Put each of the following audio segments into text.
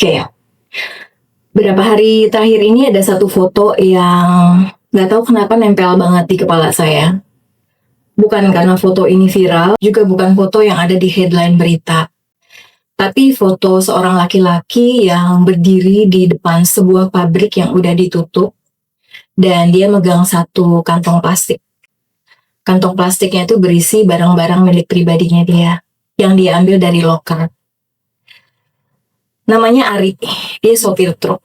Oke, beberapa hari terakhir ini ada satu foto yang nggak tahu kenapa nempel banget di kepala saya. Bukan karena foto ini viral, juga bukan foto yang ada di headline berita. Tapi foto seorang laki-laki yang berdiri di depan sebuah pabrik yang udah ditutup, dan dia megang satu kantong plastik. Kantong plastiknya itu berisi barang-barang milik pribadinya dia, yang dia ambil dari loker. Namanya Ari, dia sopir truk.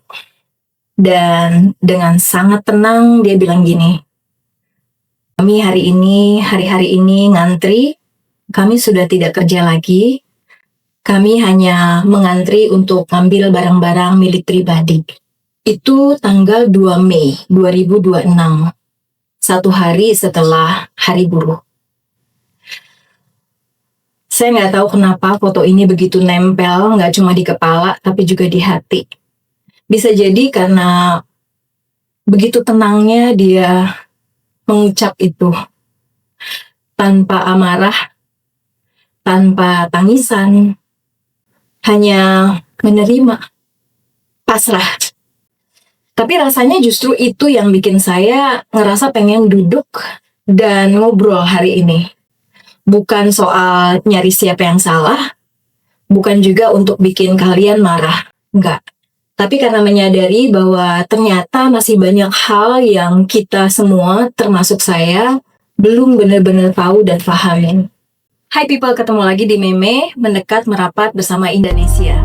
Dan dengan sangat tenang dia bilang gini, kami hari-hari ini ngantri, kami sudah tidak kerja lagi, kami hanya mengantri untuk ngambil barang-barang milik pribadi. Itu tanggal 2 Mei 2026, satu hari setelah Hari Buruh. Saya nggak tahu kenapa foto ini begitu nempel, nggak cuma di kepala, tapi juga di hati. Bisa jadi karena begitu tenangnya dia mengucap itu, tanpa amarah, tanpa tangisan, hanya menerima, pasrah. Tapi rasanya justru itu yang bikin saya ngerasa pengen duduk dan ngobrol hari ini. Bukan soal nyari siapa yang salah, bukan juga untuk bikin kalian marah, enggak. Tapi karena menyadari bahwa ternyata masih banyak hal yang kita semua, termasuk saya, belum benar-benar tahu dan pahamin. Hai people, ketemu lagi di Meme, mendekat merapat bersama Indonesia.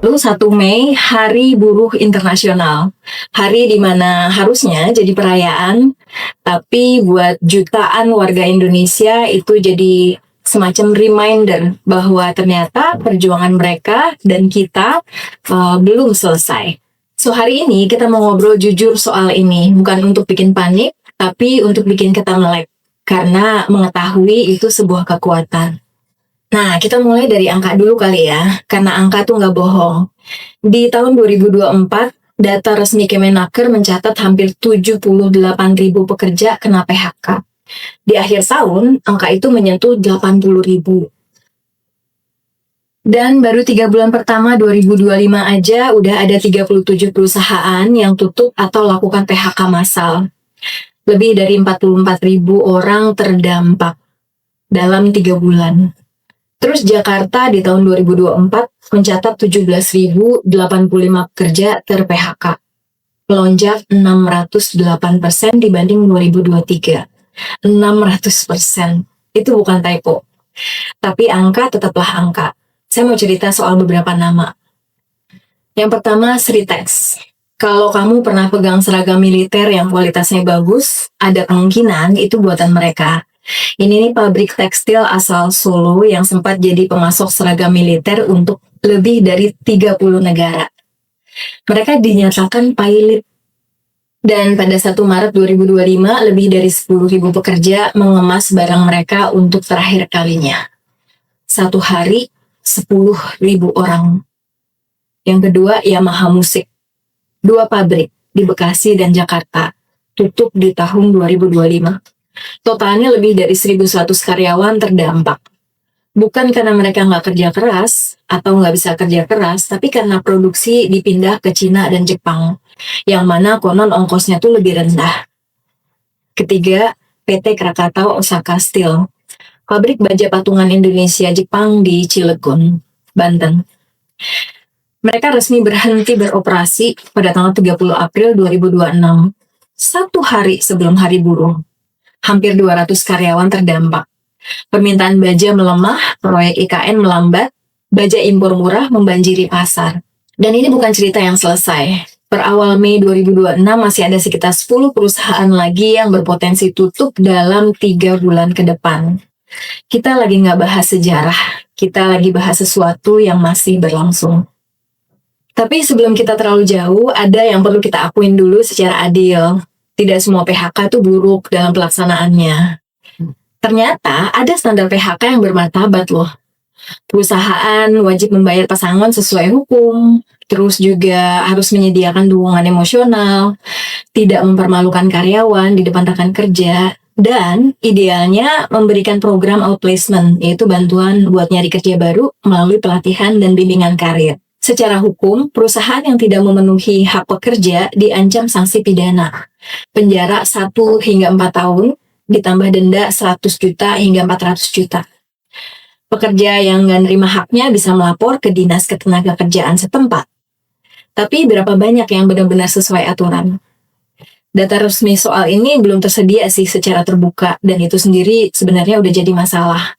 Lalu 1 Mei, Hari Buruh Internasional. Hari dimana harusnya jadi perayaan, tapi buat jutaan warga Indonesia itu jadi semacam reminder bahwa ternyata perjuangan mereka dan kita belum selesai. So hari ini kita mau ngobrol jujur soal ini, bukan untuk bikin panik, tapi untuk bikin kita melek. Karena mengetahui itu sebuah kekuatan. Nah, kita mulai dari angka dulu kali ya, karena angka tuh nggak bohong. Di tahun 2024, data resmi Kemenaker mencatat hampir 78.000 pekerja kena PHK. Di akhir tahun, angka itu menyentuh 80.000. Dan baru 3 bulan pertama 2025 aja udah ada 37 perusahaan yang tutup atau lakukan PHK massal. Lebih dari 44.000 orang terdampak dalam 3 bulan. Terus Jakarta di tahun 2024 mencatat 17.085 pekerja ter-PHK. Melonjak 608% dibanding 2023. 600%. Itu bukan typo. Tapi angka tetaplah angka. Saya mau cerita soal beberapa nama. Yang pertama, Sritex. Kalau kamu pernah pegang seragam militer yang kualitasnya bagus, ada kemungkinan itu buatan mereka. Ini nih pabrik tekstil asal Solo yang sempat jadi pemasok seragam militer untuk lebih dari 30 negara. Mereka dinyatakan pilot. Dan pada 1 Maret 2025, lebih dari 10.000 pekerja mengemas barang mereka untuk terakhir kalinya. Satu hari, 10.000 orang. Yang kedua, Yamaha Musik. 2 pabrik di Bekasi dan Jakarta tutup di tahun 2025. Totalnya lebih dari 1.100 karyawan terdampak. Bukan karena mereka nggak kerja keras atau nggak bisa kerja keras, tapi karena produksi dipindah ke Cina dan Jepang, yang mana konon ongkosnya tuh lebih rendah. Ketiga, PT Krakatau Osaka Steel, pabrik baja patungan Indonesia Jepang di Cilegon, Banten. Mereka resmi berhenti beroperasi pada tanggal 30 April 2026, satu hari sebelum Hari Buruh. Hampir 200 karyawan terdampak. Permintaan baja melemah, proyek IKN melambat, baja impor murah membanjiri pasar. Dan ini bukan cerita yang selesai. Per awal Mei 2026 masih ada sekitar 10 perusahaan lagi yang berpotensi tutup dalam 3 bulan ke depan. Kita lagi nggak bahas sejarah, kita lagi bahas sesuatu yang masih berlangsung. Tapi sebelum kita terlalu jauh, ada yang perlu kita akuin dulu secara adil. Tidak semua PHK itu buruk dalam pelaksanaannya. Ternyata ada standar PHK yang bermartabat loh. Perusahaan wajib membayar pesangon sesuai hukum, terus juga harus menyediakan dukungan emosional, tidak mempermalukan karyawan di depan rekan kerja, dan idealnya memberikan program outplacement, yaitu bantuan buat nyari kerja baru melalui pelatihan dan bimbingan karir. Secara hukum, perusahaan yang tidak memenuhi hak pekerja diancam sanksi pidana, penjara 1 hingga 4 tahun, ditambah denda 100 juta hingga 400 juta. Pekerja yang nggak nerima haknya bisa melapor ke Dinas Ketenagakerjaan setempat. Tapi berapa banyak yang benar-benar sesuai aturan? Data resmi soal ini belum tersedia sih secara terbuka, dan itu sendiri sebenarnya udah jadi masalah.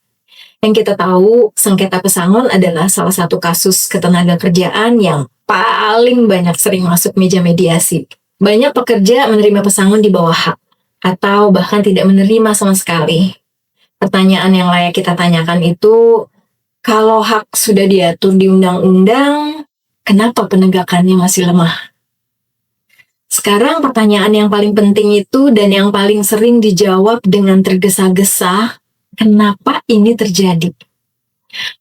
Yang kita tahu, sengketa pesangon adalah salah satu kasus ketenagakerjaan yang paling banyak sering masuk meja mediasi. Banyak pekerja menerima pesangon di bawah hak, atau bahkan tidak menerima sama sekali. Pertanyaan yang layak kita tanyakan itu, kalau hak sudah diatur di undang-undang, kenapa penegakannya masih lemah? Sekarang pertanyaan yang paling penting itu dan yang paling sering dijawab dengan tergesa-gesa, kenapa ini terjadi?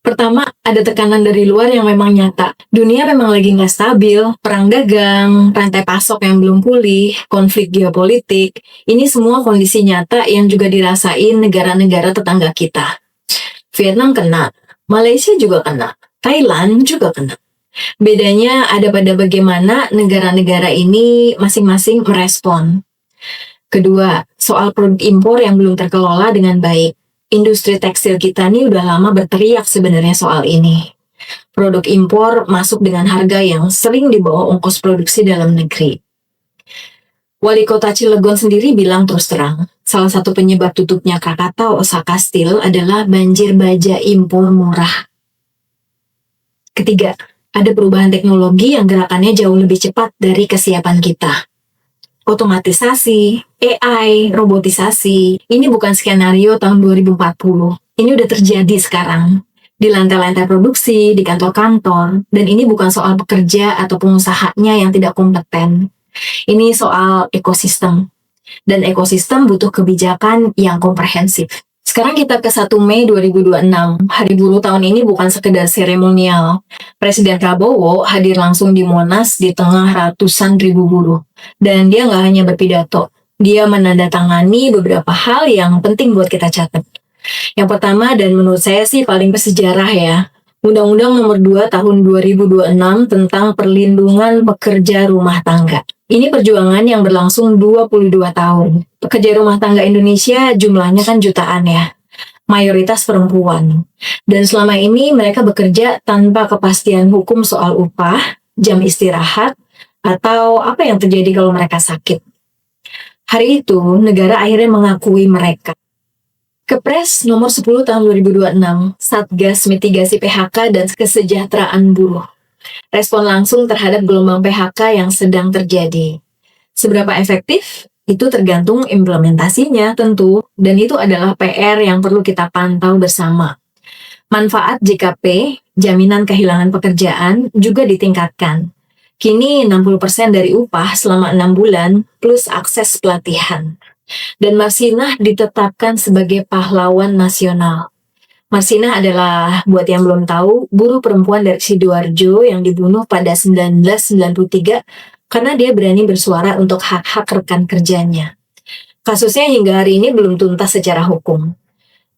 Pertama, ada tekanan dari luar yang memang nyata. Dunia memang lagi nggak stabil, perang dagang, rantai pasok yang belum pulih, konflik geopolitik. Ini semua kondisi nyata yang juga dirasain negara-negara tetangga kita. Vietnam kena, Malaysia juga kena, Thailand juga kena. Bedanya ada pada bagaimana negara-negara ini masing-masing merespon. Kedua, soal produk impor yang belum terkelola dengan baik. Industri tekstil kita nih udah lama berteriak sebenarnya soal ini. Produk impor masuk dengan harga yang sering di bawah ongkos produksi dalam negeri. Wali Kota Cilegon sendiri bilang terus terang, salah satu penyebab tutupnya Krakatau Osaka Steel adalah banjir baja impor murah. Ketiga, ada perubahan teknologi yang gerakannya jauh lebih cepat dari kesiapan kita. Otomatisasi, AI, robotisasi, ini bukan skenario tahun 2040. Ini udah terjadi sekarang. Di lantai-lantai produksi, di kantor-kantor, dan ini bukan soal pekerja atau pengusahanya yang tidak kompeten. Ini soal ekosistem. Dan ekosistem butuh kebijakan yang komprehensif. Sekarang kita ke 1 Mei 2026. Hari Buruh tahun ini bukan sekedar seremonial. Presiden Prabowo hadir langsung di Monas di tengah ratusan ribu buruh. Dan dia nggak hanya berpidato, dia menandatangani beberapa hal yang penting buat kita catat. Yang pertama, dan menurut saya sih paling bersejarah ya, Undang-Undang Nomor 2 Tahun 2026 tentang Perlindungan Pekerja Rumah Tangga. Ini perjuangan yang berlangsung 22 tahun. Pekerja rumah tangga Indonesia jumlahnya kan jutaan ya. Mayoritas perempuan. Dan selama ini mereka bekerja tanpa kepastian hukum soal upah, jam istirahat, atau apa yang terjadi kalau mereka sakit. Hari itu, negara akhirnya mengakui mereka. Kepres nomor 10 tahun 2026, Satgas Mitigasi PHK dan Kesejahteraan Buruh. Respon langsung terhadap gelombang PHK yang sedang terjadi. Seberapa efektif? Itu tergantung implementasinya tentu, dan itu adalah PR yang perlu kita pantau bersama. Manfaat JKP, jaminan kehilangan pekerjaan, juga ditingkatkan. Kini 60% dari upah selama 6 bulan plus akses pelatihan. Dan Marsinah ditetapkan sebagai pahlawan nasional. Marsinah adalah, buat yang belum tahu, buruh perempuan dari Sidoarjo yang dibunuh pada 1993 karena dia berani bersuara untuk hak-hak rekan kerjanya. Kasusnya hingga hari ini belum tuntas secara hukum.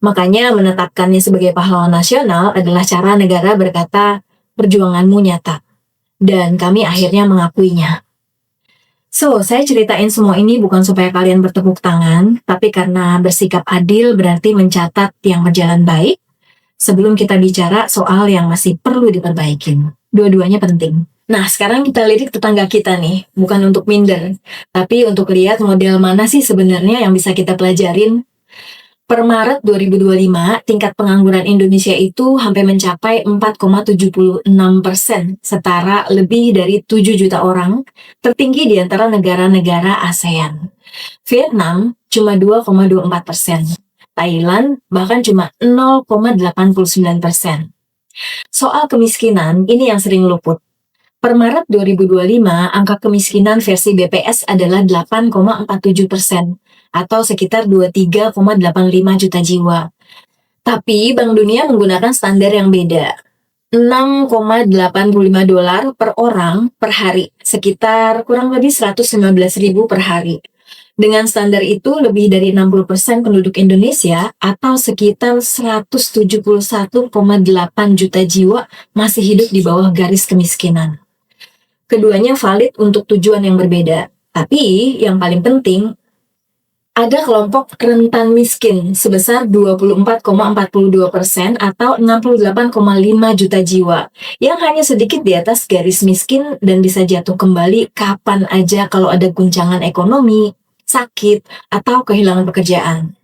Makanya menetapkannya sebagai pahlawan nasional adalah cara negara berkata, perjuanganmu nyata. Dan kami akhirnya mengakuinya. So, saya ceritain semua ini bukan supaya kalian bertepuk tangan, tapi karena bersikap adil berarti mencatat yang berjalan baik, sebelum kita bicara soal yang masih perlu diperbaikin. Dua-duanya penting. Nah, sekarang kita lirik tetangga kita nih, bukan untuk minder, tapi untuk lihat model mana sih sebenarnya yang bisa kita pelajarin. Per Maret 2025, tingkat pengangguran Indonesia itu hampir mencapai 4,76%, setara lebih dari 7 juta orang, tertinggi di antara negara-negara ASEAN. Vietnam cuma 2,24%, Thailand bahkan cuma 0,89%. Soal kemiskinan, ini yang sering luput. Per Maret 2025, angka kemiskinan versi BPS adalah 8,47% atau sekitar 23,85 juta jiwa. Tapi Bank Dunia menggunakan standar yang beda. $6,85 per orang per hari, sekitar kurang lebih 115.000 per hari. Dengan standar itu, lebih dari 60% penduduk Indonesia atau sekitar 171,8 juta jiwa masih hidup di bawah garis kemiskinan. Keduanya valid untuk tujuan yang berbeda. Tapi yang paling penting, ada kelompok rentan miskin sebesar 24,42% atau 68,5 juta jiwa yang hanya sedikit di atas garis miskin dan bisa jatuh kembali kapan aja kalau ada guncangan ekonomi, sakit, atau kehilangan pekerjaan.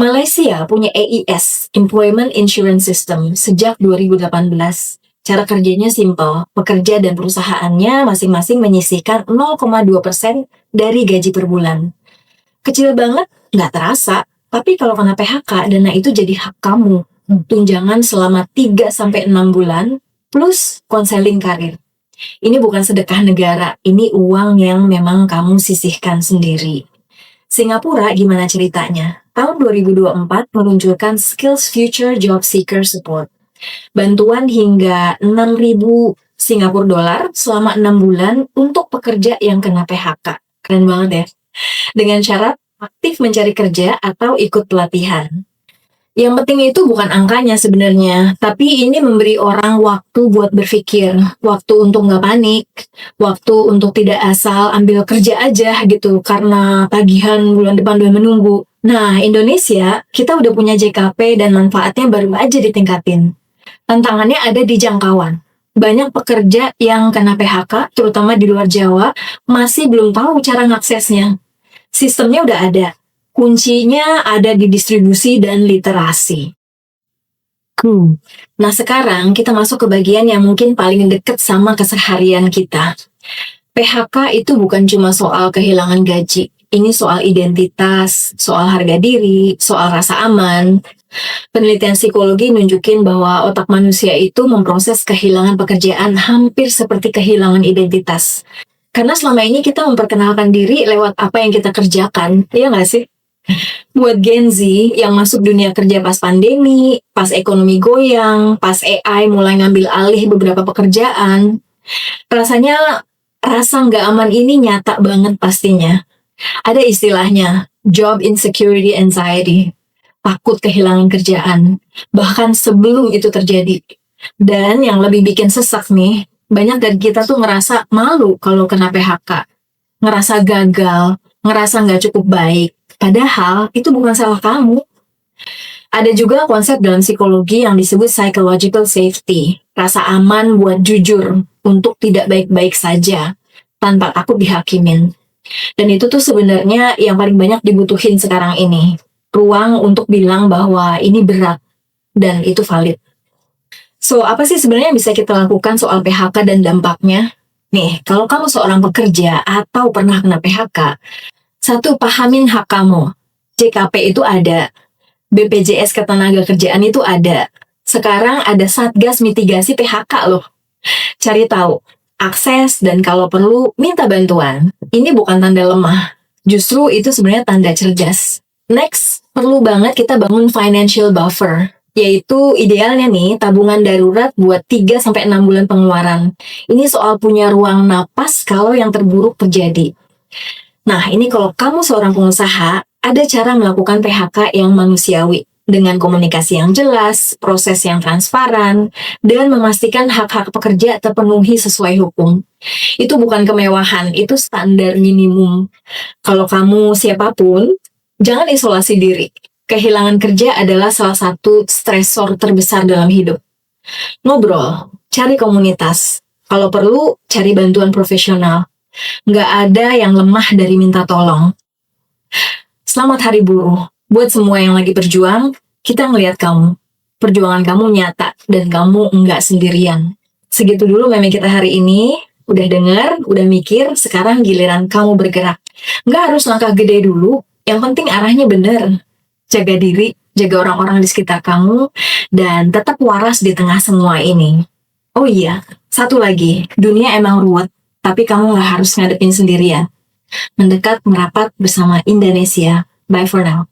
Malaysia punya EIS, Employment Insurance System, sejak 2018. Cara kerjanya simpel, pekerja dan perusahaannya masing-masing menyisihkan 0,2% dari gaji per bulan. Kecil banget, nggak terasa, tapi kalau kena PHK, dana itu jadi hak kamu. Tunjangan selama 3-6 bulan, plus konseling karir. Ini bukan sedekah negara, ini uang yang memang kamu sisihkan sendiri. Singapura gimana ceritanya? Tahun 2024 meluncurkan Skills Future Job Seeker Support. Bantuan hingga 6.000 Singapura dolar selama 6 bulan untuk pekerja yang kena PHK. Keren banget ya. Dengan syarat aktif mencari kerja atau ikut pelatihan. Yang penting itu bukan angkanya sebenarnya, tapi ini memberi orang waktu buat berpikir, waktu untuk nggak panik, waktu untuk tidak asal ambil kerja aja gitu, karena tagihan bulan depan udah menunggu. Nah, Indonesia, kita udah punya JKP dan manfaatnya baru aja ditingkatin. Tantangannya ada di jangkauan. Banyak pekerja yang kena PHK, terutama di luar Jawa, masih belum tahu cara ngaksesnya. Sistemnya udah ada. Kuncinya ada di distribusi dan literasi. Nah, sekarang kita masuk ke bagian yang mungkin paling dekat sama keseharian kita. PHK itu bukan cuma soal kehilangan gaji. Ini soal identitas, soal harga diri, soal rasa aman. Penelitian psikologi nunjukin bahwa otak manusia itu memproses kehilangan pekerjaan hampir seperti kehilangan identitas. Karena selama ini kita memperkenalkan diri lewat apa yang kita kerjakan, iya nggak sih? Buat Gen Z yang masuk dunia kerja pas pandemi, pas ekonomi goyang, pas AI mulai ngambil alih beberapa pekerjaan, rasanya rasa nggak aman ini nyata banget pastinya. Ada istilahnya, job insecurity anxiety. Takut kehilangan kerjaan, bahkan sebelum itu terjadi. Dan yang lebih bikin sesak nih, banyak dari kita tuh ngerasa malu kalau kena PHK, ngerasa gagal, ngerasa nggak cukup baik, padahal itu bukan salah kamu. Ada juga konsep dalam psikologi yang disebut psychological safety, rasa aman buat jujur, untuk tidak baik-baik saja, tanpa takut dihakimin. Dan itu tuh sebenarnya yang paling banyak dibutuhin sekarang ini. Ruang untuk bilang bahwa ini berat dan itu valid. So, apa sih sebenarnya yang bisa kita lakukan soal PHK dan dampaknya? Nih, kalau kamu seorang pekerja atau pernah kena PHK, satu, pahamin hak kamu. JKP itu ada. BPJS Ketenagakerjaan itu ada. Sekarang ada Satgas Mitigasi PHK loh. Cari tahu, akses, dan kalau perlu, minta bantuan. Ini bukan tanda lemah. Justru itu sebenarnya tanda cerdas. Next, perlu banget kita bangun financial buffer, yaitu idealnya nih tabungan darurat buat 3-6 bulan pengeluaran. Ini soal punya ruang napas kalau yang terburuk terjadi. Nah, ini kalau kamu seorang pengusaha, ada cara melakukan PHK yang manusiawi, dengan komunikasi yang jelas, proses yang transparan, dan memastikan hak-hak pekerja terpenuhi sesuai hukum. Itu bukan kemewahan, itu standar minimum. Kalau kamu siapapun, jangan isolasi diri. Kehilangan kerja adalah salah satu stresor terbesar dalam hidup. Ngobrol, cari komunitas. Kalau perlu, cari bantuan profesional. Nggak ada yang lemah dari minta tolong. Selamat Hari Buruh. Buat semua yang lagi berjuang, kita ngelihat kamu. Perjuangan kamu nyata, dan kamu nggak sendirian. Segitu dulu meme kita hari ini. Udah denger, udah mikir, sekarang giliran kamu bergerak. Nggak harus langkah gede dulu, yang penting arahnya bener. Jaga diri, jaga orang-orang di sekitar kamu, dan tetap waras di tengah semua ini. Oh iya, Satu lagi, dunia emang ruwet, tapi kamu nggak harus ngadepin sendirian. Mendekat merapat bersama Indonesia. Bye for now.